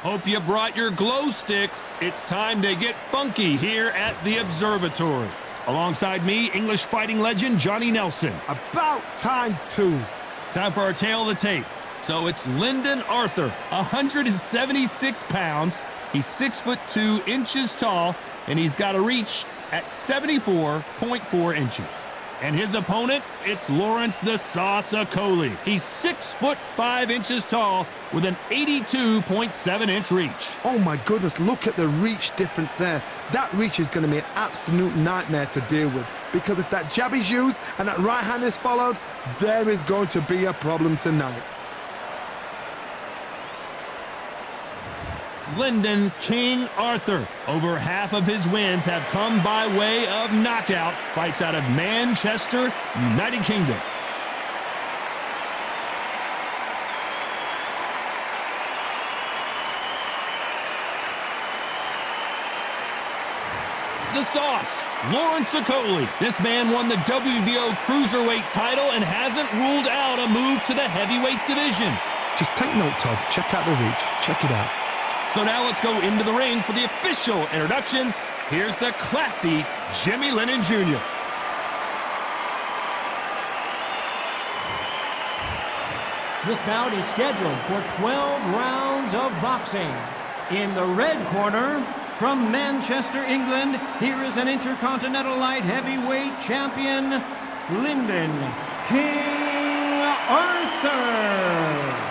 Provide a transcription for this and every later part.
Hope you brought your glow sticks. It's time to get funky here at the Observatory. Alongside me, English fighting legend Johnny Nelson. About time, too. Time for our tail of the tape. So it's Lyndon Arthur, 176 pounds. He's 6'2" tall, and he's got a reach at 74.4 inches. And his opponent, it's Lawrence the Sauce Okolie. He's 6'5" tall with an 82.7-inch reach. Oh my goodness, look at the reach difference there. That reach is going to be an absolute nightmare to deal with, because if that jab is used and that right hand is followed, there is going to be a problem tonight. Lyndon King Arthur. Over half of his wins have come by way of knockout. Fights out of Manchester, United Kingdom. The Sauce, Lawrence Okolie. This man won the WBO Cruiserweight title and hasn't ruled out a move to the heavyweight division. Just take note, Todd. Check out the reach. Check it out. So now let's go into the ring for the official introductions. Here's the classy Jimmy Lennon Jr. This bout is scheduled for 12 rounds of boxing. In the red corner, from Manchester, England, here is an Intercontinental Light Heavyweight Champion, Lyndon King Arthur.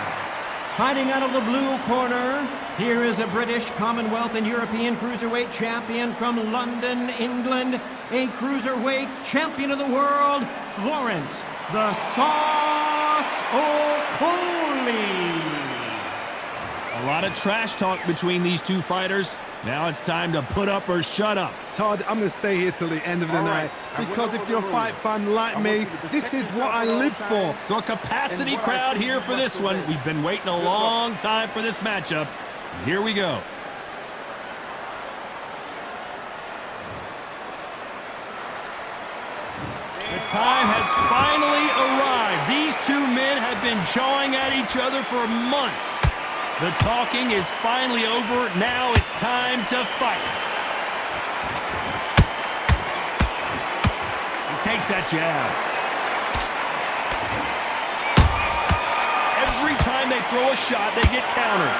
Fighting out of the blue corner, here is a British, Commonwealth, and European Cruiserweight Champion from London, England, a Cruiserweight Champion of the World, Lawrence the Sauce Okolie. A lot of trash talk between these two fighters. Now it's time to put up or shut up. Todd, I'm going to stay here till the end of the night, because if you're a fight fan like me, this is what I live for. So a capacity crowd here for this one. We've been waiting a long time for this matchup. And here we go. The time has finally arrived. These two men have been jawing at each other for months. The talking is finally over. Now it's time to fight. He takes that jab. Every time they throw a shot, they get countered.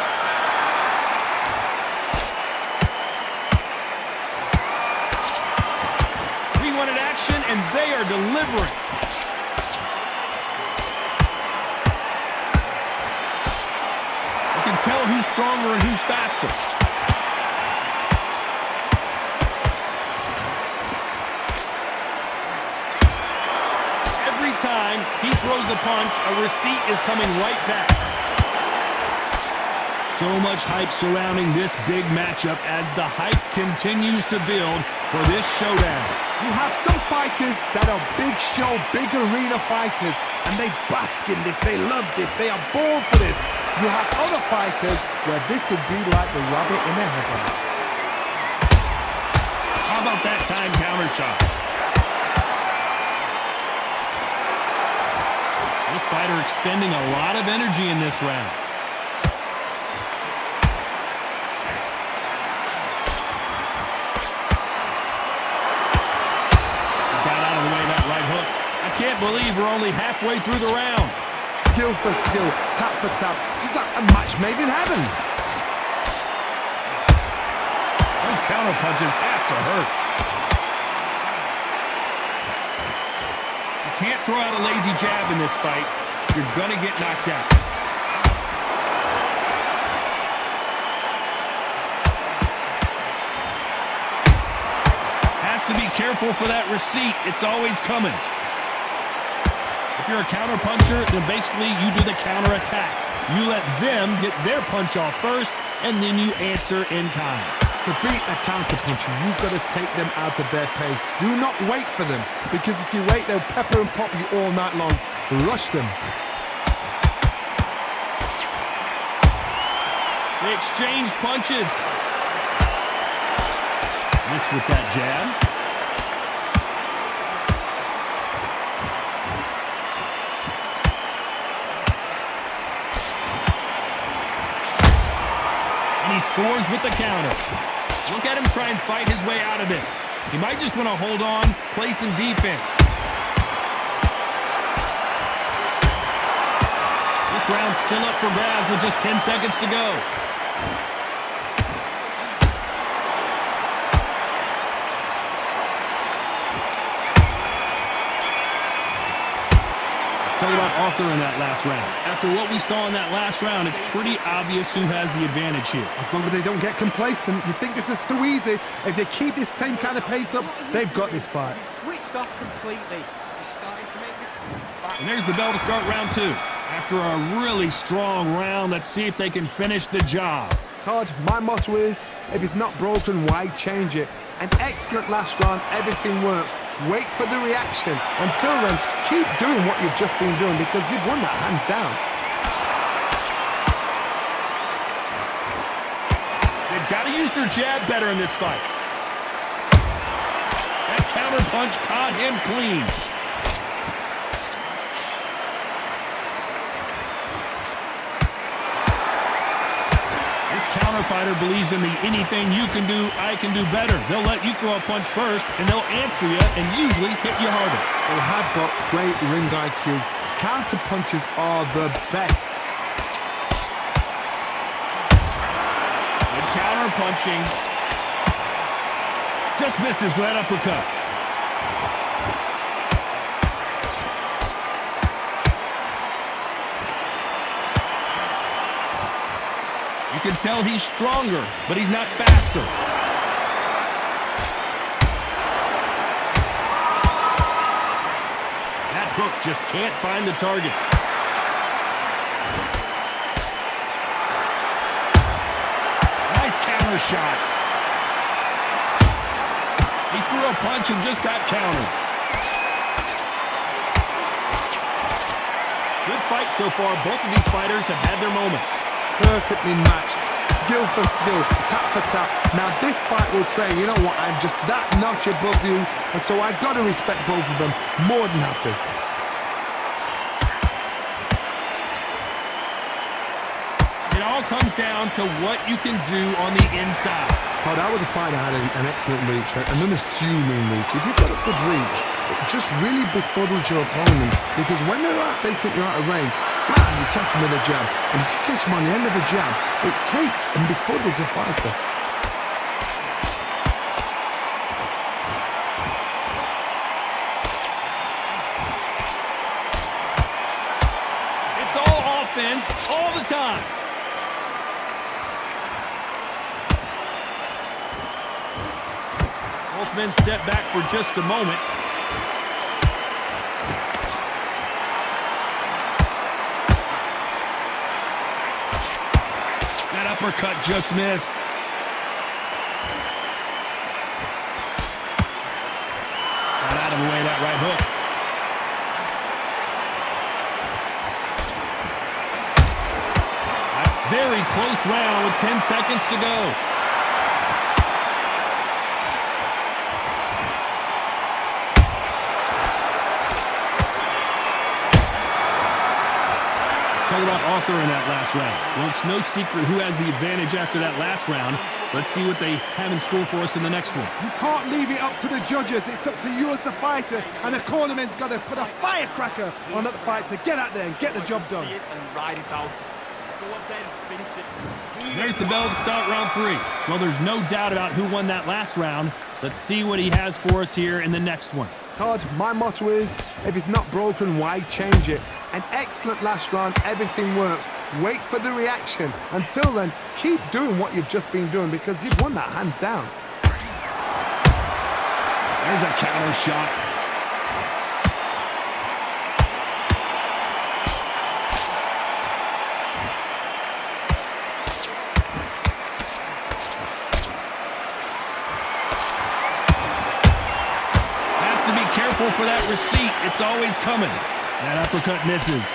We wanted action, and they are delivering. Tell who's stronger and who's faster. Every time he throws a punch, a receipt is coming right back. So much hype surrounding this big matchup as the hype continues to build for this showdown. You have some fighters that are big show, big arena fighters, and they bask in this, they love this, they are born for this. You have other fighters where this would be like the rabbit in the headlights. How about that time counter shot? This fighter expending a lot of energy in this round. Got out of the way of that right hook. I can't believe we're only halfway through the round. Skill for skill, tap for tap, just like a match made in heaven. Those counter punches have to hurt. You can't throw out a lazy jab in this fight. You're gonna get knocked out. Has to be careful for that receipt. It's always coming. If you're a counter puncher, then basically you do the counter attack. You let them get their punch off first, and then you answer in kind. To beat a counter puncher, you've got to take them out of their pace. Do not wait for them, because if you wait, they'll pepper and pop you all night long. Rush them. They exchange punches. Miss with that jab. And he scores with the counter. Look at him try and fight his way out of this. He might just want to hold on, play some defense. This round's still up for grabs with just 10 seconds to go. Talk about Arthur in that last round. After what we saw in that last round, it's pretty obvious who has the advantage here. As long as they don't get complacent, you think this is too easy. If they keep this same kind of pace up, they've got this fight. Switched off completely. He's starting to make this back. And there's the bell to start round 2. After a really strong round, let's see if they can finish the job. Todd, my motto is, if it's not broken, why change it? An excellent last round, everything works. Wait for the reaction. Until then, keep doing what you've just been doing because you've won that hands down. They've got to use their jab better in this fight. That counter punch caught him clean. Fighter believes in the anything you can do, I can do better. They'll let you throw a punch first, and they'll answer you and usually hit you harder. They have got great ring IQ. Counter punches are the best. Good counter punching. Just misses with that uppercut. You can tell he's stronger, but he's not faster. That hook just can't find the target. Nice counter shot. He threw a punch and just got countered. Good fight so far. Both of these fighters have had their moments. Perfectly matched, skill for skill, tap for tap. Now this fight will say, you know what, I'm just that notch above you, and so I've got to respect both of them more than happy. It all comes down to what you can do on the inside. Todd, that was a fight that had an excellent reach, an unassuming reach. If you've got a good reach, it just really befuddles your opponent, because when they're out, they think you're out of range. Bam, you catch him with a jab. And if you catch him on the end of the jab, it takes and befuddles the fighter. It's all offense all the time. Both men step back for just a moment. That uppercut just missed. Got out of the way, that right hook. A very close round with 10 seconds to go. Talk about Arthur in that last round. Well, it's no secret who has the advantage after that last round. Let's see what they have in store for us in the next one. You can't leave it up to the judges. It's up to you as the fighter, and the cornerman's got to put a firecracker on that fight to get out there and get the job done. See it and ride it out. Go up there and finish it. There's the bell to start round 3. Well, there's no doubt about who won that last round. Let's see what he has for us here in the next one. Todd, my motto is, if it's not broken, why change it? An excellent last round, everything works. Wait for the reaction. Until then, keep doing what you've just been doing because you've won that hands down. There's a counter shot. Has to be careful for that receipt. It's always coming. That uppercut misses.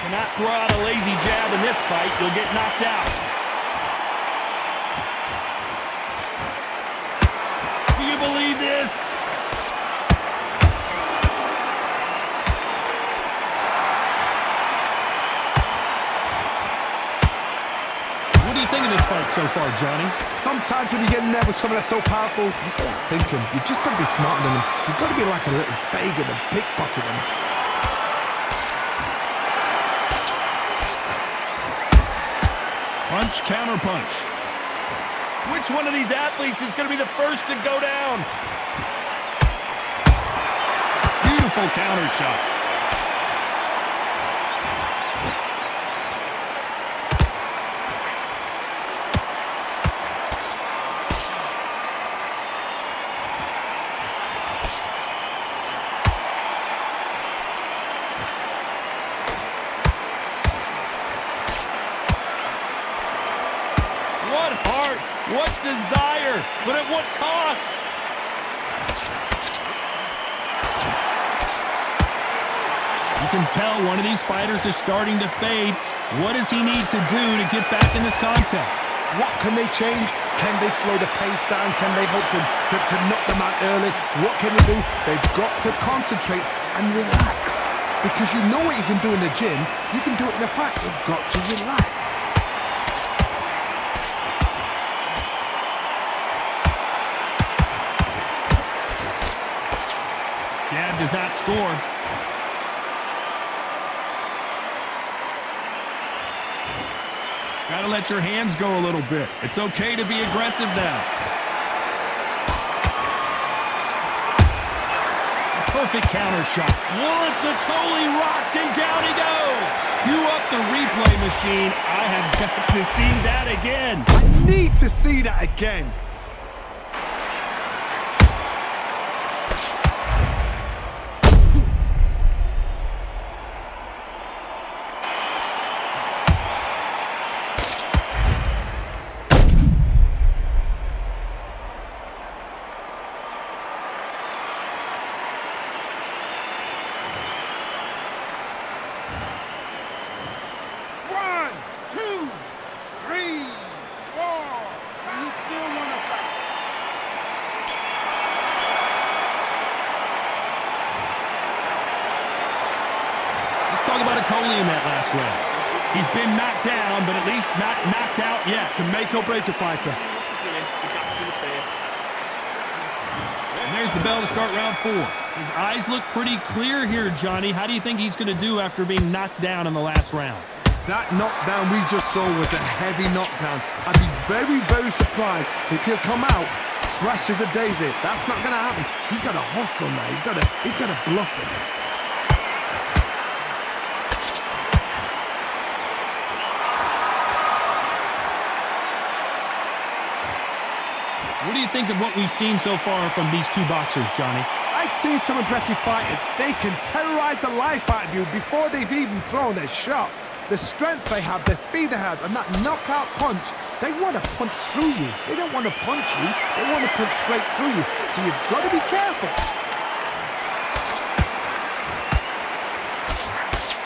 Cannot throw out a lazy jab in this fight. You'll get knocked out. Do you believe this? so far, Johnny? Sometimes when you get in there with someone that's so powerful, you gotta think him. You just gotta be smarter than him. You've got to be like a little Fagin and pickpocket him. Punch, counter punch. Which one of these athletes is going to be the first to go down? Beautiful counter shot. What heart, what desire, but at what cost? You can tell one of these fighters is starting to fade. What does he need to do to get back in this contest? What can they change? Can they slow the pace down? Can they hope to knock them out early? What can they do? They've got to concentrate and relax. Because you know what you can do in the gym, you can do it in a fight. You've got to relax. Jab does not score. Gotta let your hands go a little bit. It's okay to be aggressive now. A perfect counter shot. Once Okolie rocked and down he goes. Cue up the replay machine. I have got to see that again. I need to see that again. Talk about Okolie in that last round. He's been knocked down, but at least not knocked out yet. Can make or break a fighter. And there's the bell to start round 4. His eyes look pretty clear here, Johnny. How do you think he's going to do after being knocked down in the last round? That knockdown we just saw was a heavy knockdown. I'd be very, very surprised if he'll come out fresh as a daisy. That's not going to happen. He's got to hustle now. He's got to bluff him. What do you think of what we've seen so far from these two boxers, Johnny? I've seen some aggressive fighters. They can terrorize the life out of you before they've even thrown a shot. The strength they have, the speed they have, and that knockout punch, they want to punch through you. They don't want to punch you. They want to punch straight through you. So you've got to be careful.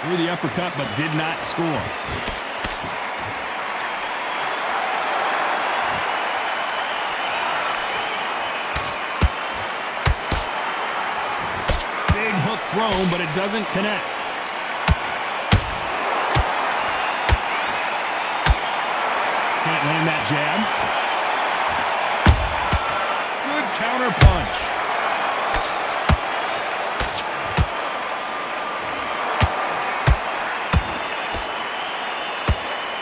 Threw the uppercut, but did not score. Thrown, but it doesn't connect. Can't land that jab. Good counter punch.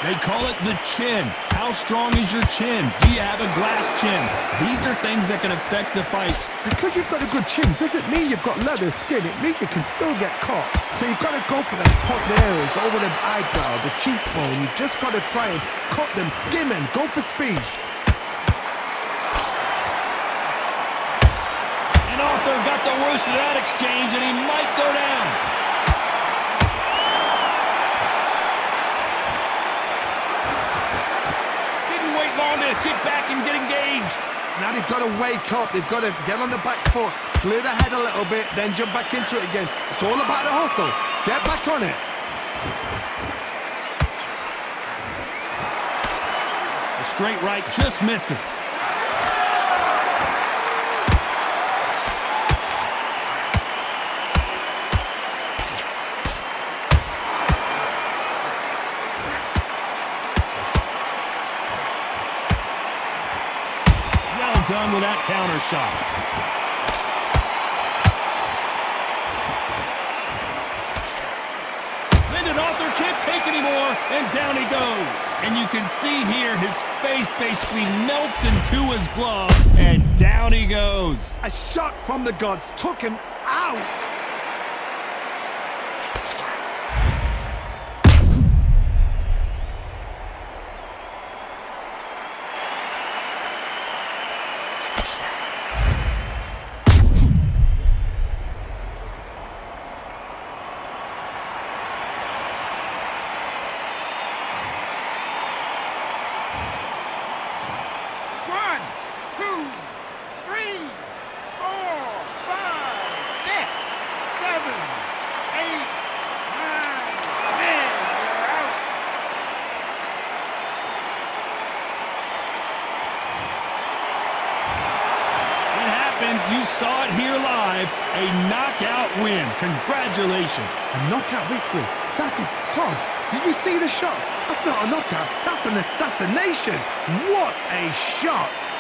They call it the chin. How strong is your chin? Do you have a glass chin? These are things that can affect the fight. Because you've got a good chin doesn't mean you've got leather skin. It means you can still get caught. So you've got to go for those pop areas over the eyebrow, the cheekbone. You've just got to try and cut them, skim and go for speed. And Arthur got the worst of that exchange, and he might go down. Long to get back and get engaged. Now they've got to wake up. They've got to get on the back foot, clear the head a little bit, then jump back into it again. It's all about the hustle. Get back on it. The straight right just misses. done with that counter shot. Lyndon Arthur can't take anymore, and down he goes. And you can see here his face basically melts into his glove, and down he goes. A shot from the gods took him out. You saw it here live, a knockout win. Congratulations. A knockout victory. That is, Todd, did you see the shot? That's not a knockout, that's an assassination. What a shot.